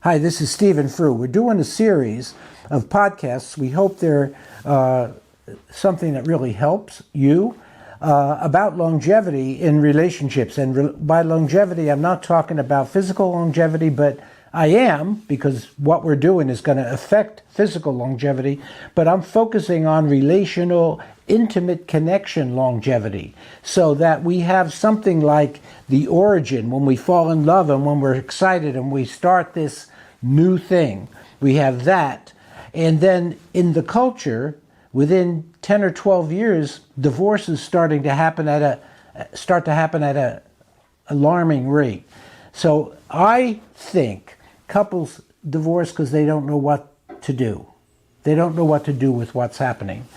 Hi, this is Stephen Frew. We're doing a series of podcasts. We hope they're something that really helps you about longevity in relationships. And by longevity, I'm not talking about physical longevity, but I am, because what we're doing is going to affect physical longevity, but I'm focusing on relational, intimate connection longevity, so that we have something like the origin when we fall in love and when we're excited and we start this new thing. We have that. And then in the culture, within 10 or 12 years, divorce is starting to happen at a alarming rate. So I think couples divorce because they don't know what to do. They don't know what to do with what's happening.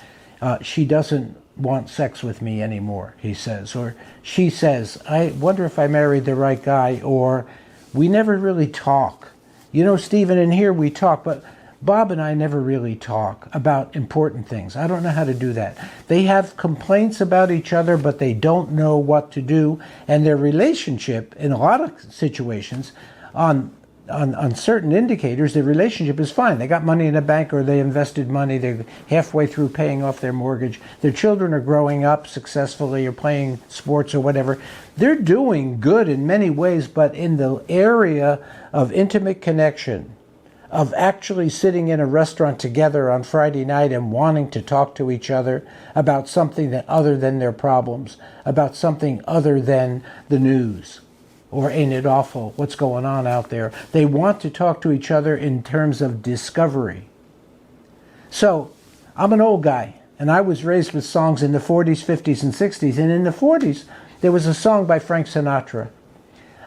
She doesn't want sex with me anymore, he says. Or she says, I wonder if I married the right guy. Or we never really talk. You know, Stephen, in here we talk, but Bob and I never really talk about important things. I don't know how to do that. They have complaints about each other, but they don't know what to do. And their relationship, in a lot of situations, on certain indicators, their relationship is fine. They got money in the bank, or they invested money. They're halfway through paying off their mortgage. Their children are growing up successfully or playing sports or whatever. They're doing good in many ways, but in the area of intimate connection, of actually sitting in a restaurant together on Friday night and wanting to talk to each other about something that other than their problems, about something other than the news. Or ain't it awful what's going on out there? They want to talk to each other in terms of discovery. So I'm an old guy, and I was raised with songs in the 40s, 50s, and 60s. And in the 40s, there was a song by Frank Sinatra.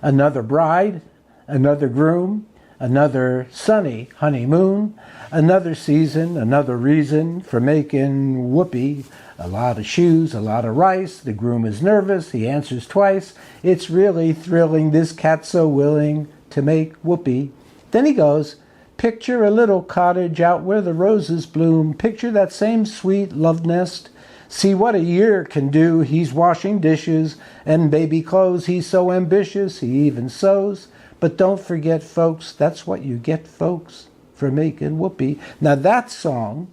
Another bride, another groom, another sunny honeymoon, another season, another reason for making whoopee. A lot of shoes, a lot of rice. The groom is nervous. He answers twice. It's really thrilling. This cat's so willing to make whoopee. Then he goes, picture a little cottage out where the roses bloom. Picture that same sweet love nest. See what a year can do. He's washing dishes and baby clothes. He's so ambitious. He even sews. But don't forget, folks, that's what you get, folks, for making whoopee. Now that song,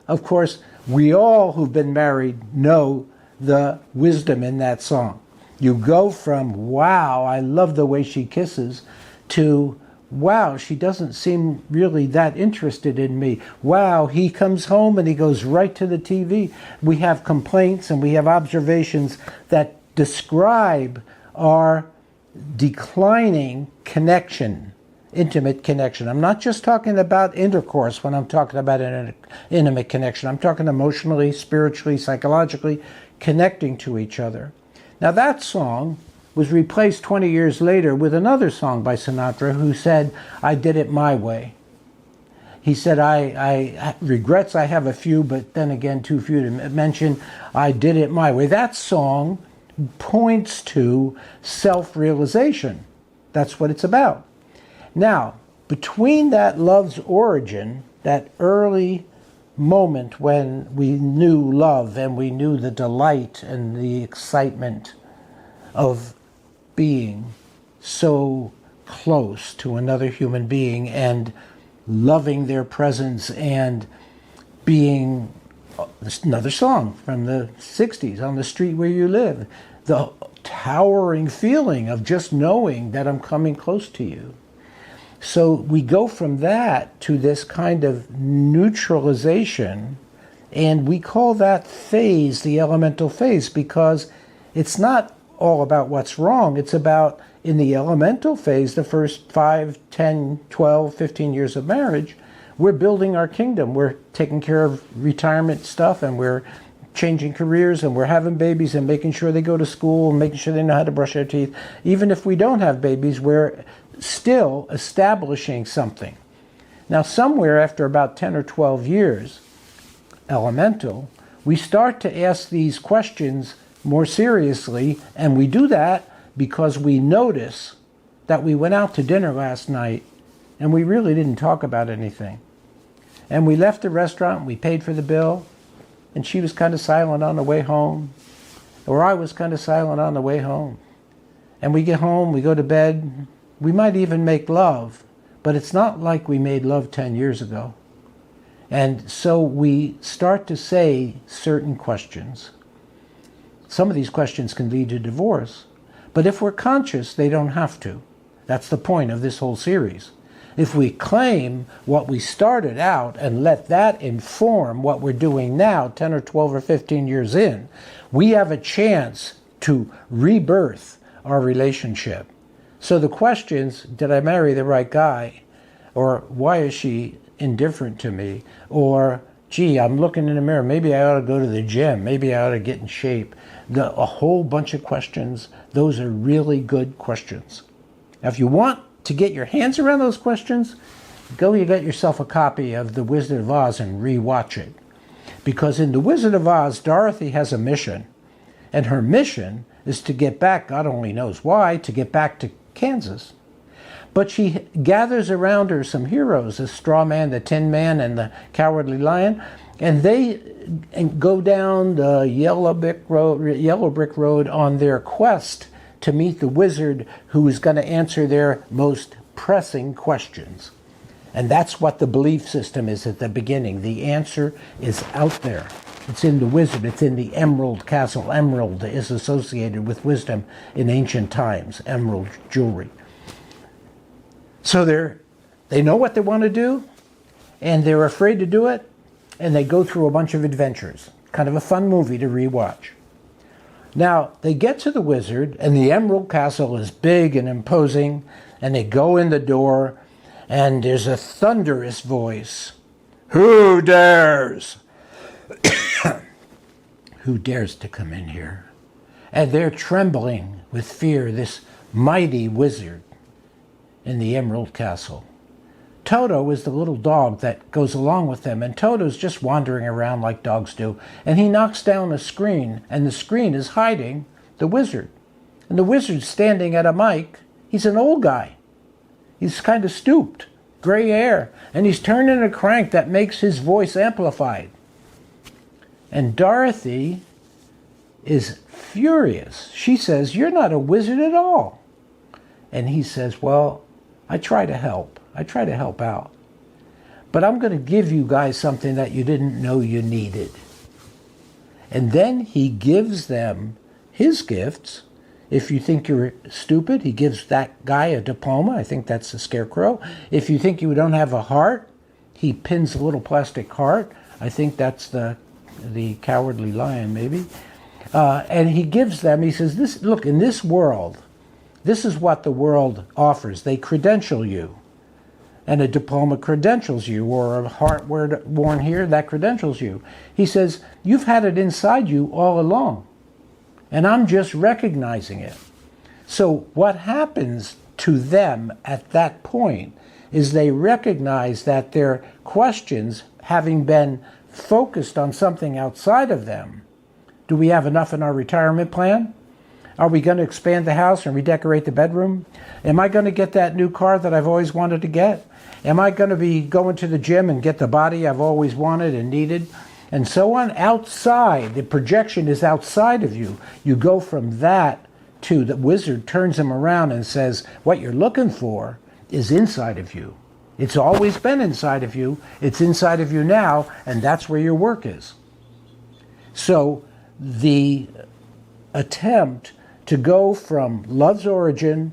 of course, we all who've been married know the wisdom in that song. You go from, wow, I love the way she kisses, to, wow, she doesn't seem really that interested in me. Wow, he comes home and he goes right to the TV. We have complaints and we have observations that describe our declining connection, intimate connection. I'm not just talking about intercourse when I'm talking about an intimate connection. I'm talking emotionally, spiritually, psychologically connecting to each other. Now that song was replaced 20 years later with another song by Sinatra, who said, I did it my way. He said, I regrets I have a few, but then again, too few to mention. I did it my way. That song points to self-realization. That's what it's about. Now, between that love's origin, that early moment when we knew love and we knew the delight and the excitement of being so close to another human being and loving their presence and being, another song from the 60s, On the Street Where You Live, the towering feeling of just knowing that I'm coming close to you. So we go from that to this kind of neutralization, and we call that phase the elemental phase, because it's not all about what's wrong. It's about, in the elemental phase, the first 5, 10, 12, 15 years of marriage, we're building our kingdom. We're taking care of retirement stuff, and we're changing careers, and we're having babies and making sure they go to school and making sure they know how to brush their teeth. Even if we don't have babies, we're still establishing something. Now, somewhere after about 10 or 12 years, elemental, we start to ask these questions more seriously, and we do that because we notice that we went out to dinner last night and we really didn't talk about anything. And we left the restaurant, we paid for the bill, and she was kind of silent on the way home, or I was kind of silent on the way home. And we get home, we go to bed, we might even make love, but it's not like we made love 10 years ago. And so we start to say certain questions. Some of these questions can lead to divorce, but if we're conscious, they don't have to. That's the point of this whole series. If we claim what we started out and let that inform what we're doing now, 10 or 12 or 15 years in, we have a chance to rebirth our relationship. So the questions, did I marry the right guy? Or why is she indifferent to me? Or, gee, I'm looking in the mirror, maybe I ought to go to the gym, maybe I ought to get in shape. A whole bunch of questions, those are really good questions. Now, if you want to get your hands around those questions, go you get yourself a copy of The Wizard of Oz and rewatch it. Because in The Wizard of Oz, Dorothy has a mission. And her mission is to get back, God only knows why, to get back to Kansas. But she gathers around her some heroes, the Straw Man, the Tin Man, and the Cowardly Lion, and they go down the yellow brick road on their quest to meet the wizard who is going to answer their most pressing questions. And that's what the belief system is at the beginning. The answer is out there. It's in the wizard. It's in the Emerald Castle. Emerald is associated with wisdom in ancient times, emerald jewelry. So they know what they want to do, and they're afraid to do it, and they go through a bunch of adventures. Kind of a fun movie to rewatch. Now, they get to the wizard, and the Emerald Castle is big and imposing, and they go in the door, and there's a thunderous voice. Who dares? Who dares to come in here? And they're trembling with fear, this mighty wizard in the Emerald Castle. Toto is the little dog that goes along with them, and Toto's just wandering around like dogs do, and he knocks down a screen, and the screen is hiding the wizard. And the wizard's standing at a mic. He's an old guy. He's kind of stooped, gray hair, and he's turning a crank that makes his voice amplified. And Dorothy is furious. She says, "You're not a wizard at all." And he says, "Well, I try to help. I try to help out. But I'm going to give you guys something that you didn't know you needed." And then he gives them his gifts. If you think you're stupid, he gives that guy a diploma. I think that's the Scarecrow. If you think you don't have a heart, he pins a little plastic heart. I think that's the Cowardly Lion, maybe. And he gives them, he says, look, in this world, this is what the world offers. They credential you. And a diploma credentials you, or a heart worn here, that credentials you. He says, you've had it inside you all along. And I'm just recognizing it. So what happens to them at that point is they recognize that their questions, having been focused on something outside of them, do we have enough in our retirement plan? Are we going to expand the house and redecorate the bedroom? Am I going to get that new car that I've always wanted to get? Am I going to be going to the gym and get the body I've always wanted and needed? And so on. Outside, the projection is outside of you. You go from that to the wizard turns him around and says, what you're looking for is inside of you. It's always been inside of you. It's inside of you now, and that's where your work is. So the attempt to go from love's origin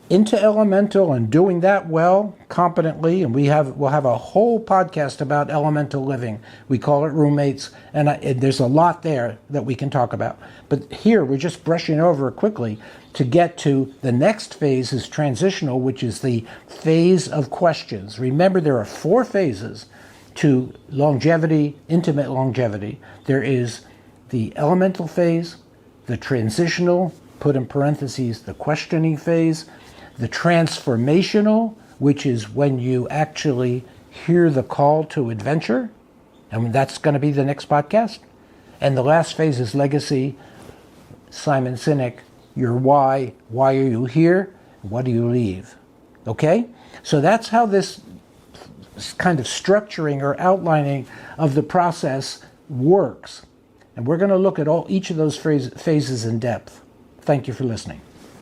into elemental and doing that well, competently, and we'll have a whole podcast about elemental living. We call it roommates, and there's a lot there that we can talk about. But here we're just brushing over quickly to get to the next phase is transitional, which is the phase of questions. Remember, there are 4 phases to longevity, intimate longevity. There is the elemental phase, the transitional, put in parentheses, the questioning phase, the transformational, which is when you actually hear the call to adventure, and that's going to be the next podcast. And the last phase is legacy, Simon Sinek, your why are you here, what do you leave? Okay? So that's how this kind of structuring or outlining of the process works. And we're going to look at each of those phases in depth. Thank you for listening.